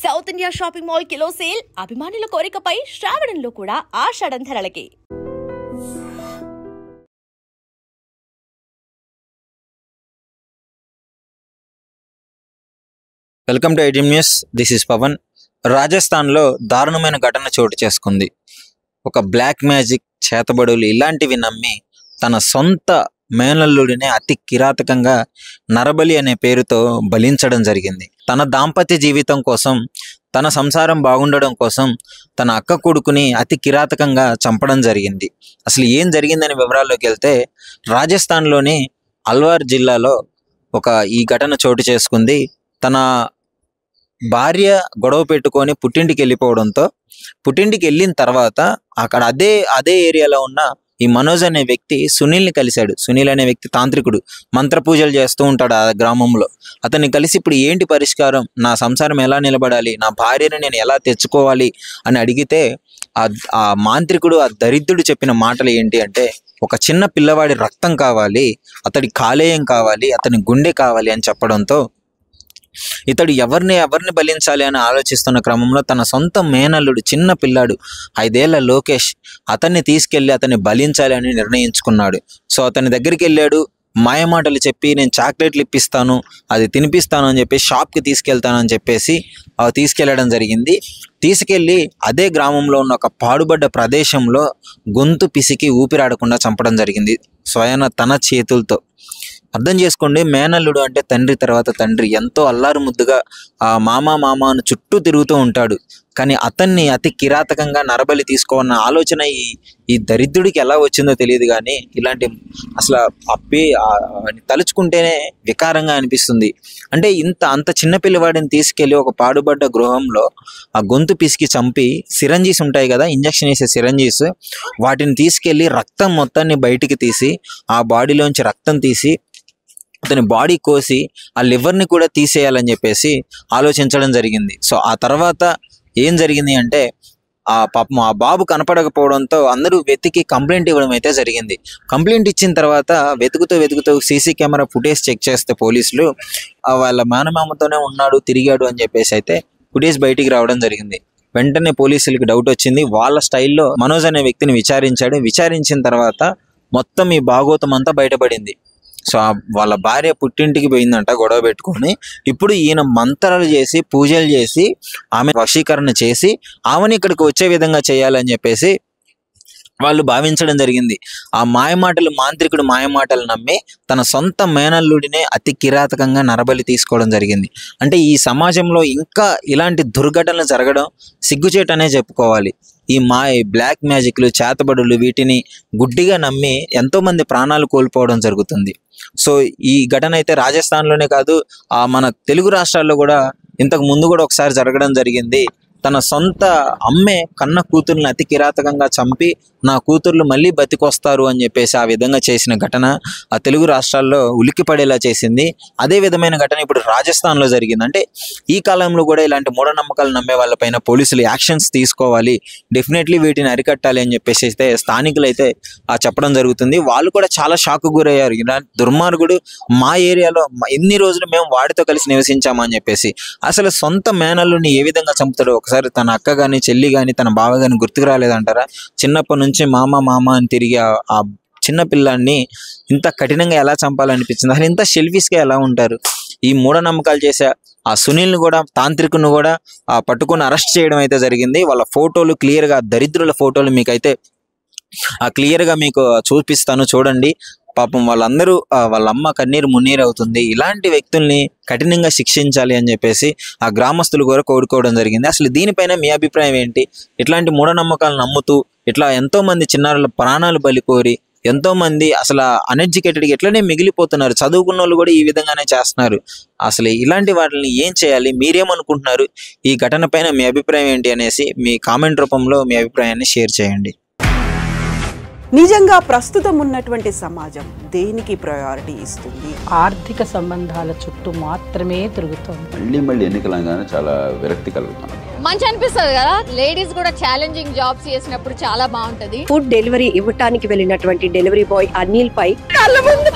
South India shopping mall kilo sale అభిమానుల కోరికపై శ్రావణంలో కూడా ఆషాఢం ధరలకి. Welcome to iDream news. This is Pavan. రాజస్థాన్లో దారుణమైన ఘటన చోటు చేసుకుంది. ఒక బ్లాక్ మ్యాజిక్, చేతబడులు ఇలాంటివి నమ్మి తన సొంత మేనల్లుడిని అతి కిరాతకంగా నరబలి అనే పేరుతో బలించడం జరిగింది. తన దాంపత్య జీవితం కోసం, తన సంసారం బాగుండడం కోసం తన అక్క కొడుకుని అతి కిరాతకంగా చంపడం జరిగింది. అసలు ఏం జరిగిందని వివరాల్లోకి వెళ్తే, రాజస్థాన్లోని అల్వార్ జిల్లాలో ఈ ఘటన చోటు చేసుకుంది. తన భార్య గొడవ పెట్టుకొని పుట్టింటికి వెళ్ళిపోవడంతో, పుట్టింటికి వెళ్ళిన తర్వాత అక్కడ అదే ఏరియాలో ఉన్న ఈ మనోజ్ అనే వ్యక్తి సునీల్ని కలిశాడు. సునీల్ అనే వ్యక్తి తాంత్రికుడు, మంత్ర పూజలు చేస్తూ ఉంటాడు ఆ గ్రామంలో. అతన్ని కలిసి ఇప్పుడు ఏంటి పరిష్కారం, నా సంసారం ఎలా నిలబడాలి, నా భార్యను నేను ఎలా తెచ్చుకోవాలి అని అడిగితే, ఆ మాంత్రికుడు, ఆ దరిద్రుడు చెప్పిన మాటలు ఏంటి అంటే, ఒక చిన్న పిల్లవాడి రక్తం కావాలి, అతడి కాలేయం కావాలి, అతని గుండె కావాలి అని చెప్పడంతో ఇతడు ఎవరిని బలించాలి అని ఆలోచిస్తున్న క్రమంలో తన సొంత మేనల్లుడు, చిన్న పిల్లాడు 5 ఏళ్ల లోకేష్, అతన్ని తీసుకెళ్లి అతన్ని బలించాలి అని నిర్ణయించుకున్నాడు. సో అతని దగ్గరికి వెళ్ళాడు. మాయమాటలు చెప్పి నేను చాక్లెట్లు ఇప్పిస్తాను, అది తినిపిస్తాను అని చెప్పి షాప్కి తీసుకెళ్తానని చెప్పేసి తీసుకెళ్లడం జరిగింది. తీసుకెళ్ళి అదే గ్రామంలో ఉన్న ఒక పాడుబడ్డ ప్రదేశంలో గొంతు పిసికి ఊపిరాడకుండా చంపడం జరిగింది, స్వయాన తన చేతులతో. అర్థం చేసుకోండి, మేనల్లుడు అంటే తండ్రి తర్వాత తండ్రి. ఎంతో అల్లారు ముద్దుగా ఆ మామ అని చుట్టూ తిరుగుతూ ఉంటాడు. కానీ అతన్ని అతి కిరాతకంగా నరబలి తీసుకోవాలన్న ఆలోచన ఈ దరిద్రుడికి ఎలా వచ్చిందో తెలియదు. కానీ ఇలాంటి అసలు తలుచుకుంటేనే వికారంగా అనిపిస్తుంది. అంటే అంత చిన్న పిల్లవాడిని తీసుకెళ్లి ఒక పాడుబడ్డ గృహంలో ఆ గొంతు పిసికి చంపి, సిరంజీస్ ఉంటాయి కదా, ఇంజక్షన్ వేసే సిరంజీస్, వాటిని తీసుకెళ్లి రక్తం మొత్తాన్ని బయటికి తీసి, ఆ బాడీలోంచి రక్తం తీసి అతని బాడీ కోసి ఆ లివర్ని కూడా తీసేయాలని చెప్పేసి ఆలోచించడం జరిగింది. సో ఆ తర్వాత ఏం జరిగింది అంటే, పాపం ఆ బాబు కనపడకపోవడంతో అందరూ వెతికి కంప్లైంట్ ఇవ్వడం అయితే జరిగింది. కంప్లైంట్ ఇచ్చిన తర్వాత వెతుకుతూ సీసీ కెమెరా ఫుటేజ్ చెక్ చేస్తే పోలీసులు వాళ్ళ మేనమామతోనే ఉన్నాడు, తిరిగాడు అని చెప్పేసి అయితే ఫుటేజ్ బయటికి రావడం జరిగింది. వెంటనే పోలీసులకి డౌట్ వచ్చింది. వాళ్ళ స్టైల్లో మనోజ్ అనే వ్యక్తిని విచారించాడు. విచారించిన తర్వాత మొత్తం ఈ భాగోతం అంతా బయటపడింది. సో వాళ్ళ భార్య పుట్టింటికి పోయిందంట గొడవ పెట్టుకొని. ఇప్పుడు ఈయన మంత్రాలు చేసి, పూజలు చేసి, ఆమె వశీకరణ చేసి ఆమెని ఇక్కడికి వచ్చే విధంగా చేయాలని చెప్పేసి వాళ్ళు భావించడం జరిగింది. ఆ మాంత్రికుడు మాయమాటలు నమ్మి తన సొంత మేనల్లుడినే అతి కిరాతకంగా నరబలి తీసుకోవడం జరిగింది. అంటే ఈ సమాజంలో ఇంకా ఇలాంటి దుర్ఘటనలు జరగడం సిగ్గుచేటనే చెప్పుకోవాలి. ఈ బ్లాక్ మ్యాజిక్లు, చేతబడులు, వీటిని గుడ్డిగా నమ్మి ఎంతోమంది ప్రాణాలు కోల్పోవడం జరుగుతుంది. సో ఈ ఘటన అయితే రాజస్థాన్లోనే కాదు, మన తెలుగు రాష్ట్రాల్లో కూడా ఇంతకు ముందు కూడా ఒకసారి జరగడం జరిగింది. తన సొంత అమ్మే కన్న కూతుర్ని అతి కిరాతకంగా చంపి, నా కూతుర్లు మళ్ళీ బతికొస్తారు అని చెప్పేసి ఆ విధంగా చేసిన ఘటన ఆ తెలుగు రాష్ట్రాల్లో ఉలిక్కి పడేలా చేసింది. అదే విధమైన ఘటన ఇప్పుడు రాజస్థాన్లో జరిగింది. అంటే ఈ కాలంలో కూడా ఇలాంటి మూఢనమ్మకాలు నమ్మే వాళ్ళపైన పోలీసులు యాక్షన్స్ తీసుకోవాలి, డెఫినెట్లీ వీటిని అరికట్టాలి అని చెప్పేసి అయితే స్థానికులు అయితే చెప్పడం జరుగుతుంది. వాళ్ళు కూడా చాలా షాక్ గురయ్యారు. ఇలాంటి దుర్మార్గుడు మా ఏరియాలో ఎన్ని రోజులు మేము వాడితో కలిసి నివసించామని చెప్పేసి. అసలు సొంత మేనల్లుని ఏ విధంగా చంపుతాడో ఒకసారి తన అక్క కానీ, చెల్లి కానీ, తన బావ కానీ గుర్తుకు రాలేదంటారా? చిన్నప్పటి నుంచి మామ అని తిరిగి ఆ చిన్న పిల్లాన్ని ఇంత కఠినంగా ఎలా చంపాలనిపించింది? అసలు ఇంత సెల్ఫిష్గా ఎలా ఉంటారు? ఈ మూఢనమ్మకాలు చేసే ఆ సునీల్ని కూడా, తాంత్రికుని కూడా పట్టుకొని అరెస్ట్ చేయడం అయితే జరిగింది. వాళ్ళ ఫోటోలు క్లియర్గా, దరిద్రుల ఫోటోలు మీకైతే క్లియర్గా మీకు చూపిస్తాను, చూడండి. పాపం వాళ్ళందరూ, వాళ్ళ అమ్మ కన్నీరు మున్నీరు అవుతుంది. ఇలాంటి వ్యక్తుల్ని కఠినంగా శిక్షించాలి అని చెప్పేసి ఆ గ్రామస్తులు కూడా కోరుకోవడం జరిగింది. అసలు దీనిపైన మీ అభిప్రాయం ఏంటి? ఇట్లాంటి మూఢనమ్మకాలు నమ్ముతూ ఇట్లా ఎంతోమంది చిన్నారుల ప్రాణాలు బలికోరి, ఎంతోమంది అసలు అన్ఎడ్యుకేటెడ్గా ఎట్లనే మిగిలిపోతున్నారు. చదువుకున్న వాళ్ళు కూడా ఈ విధంగానే చేస్తున్నారు. అసలు ఇలాంటి వాటిని ఏం చేయాలి? మీరేమనుకుంటున్నారు? ఈ ఘటన పైన మీ అభిప్రాయం ఏంటి అనేసి మీ కామెంట్ రూపంలో మీ అభిప్రాయాన్ని షేర్ చేయండి. నిజంగా ప్రస్తుతం ఉన్నటువంటి సమాజం దేనికి ప్రయారిటీ ఇస్తుంది? ఆర్థిక సంబంధాల చుట్టూ మాత్రమే తిరుగుతుంది. మళ్ళీ ఎన్నికలంగానే చాలా విరక్తి కలుగుతుంది. మంచి అనిపిస్తుంది కదా, లేడీస్ కూడా ఛాలెంజింగ్ జాబ్స్ చేసినప్పుడు చాలా బాగుంటది. ఫుడ్ డెలివరీ ఇవ్వటానికి వెళ్ళినటువంటి డెలివరీ బాయ్ అనిల్ పై కళ్ళ ముందు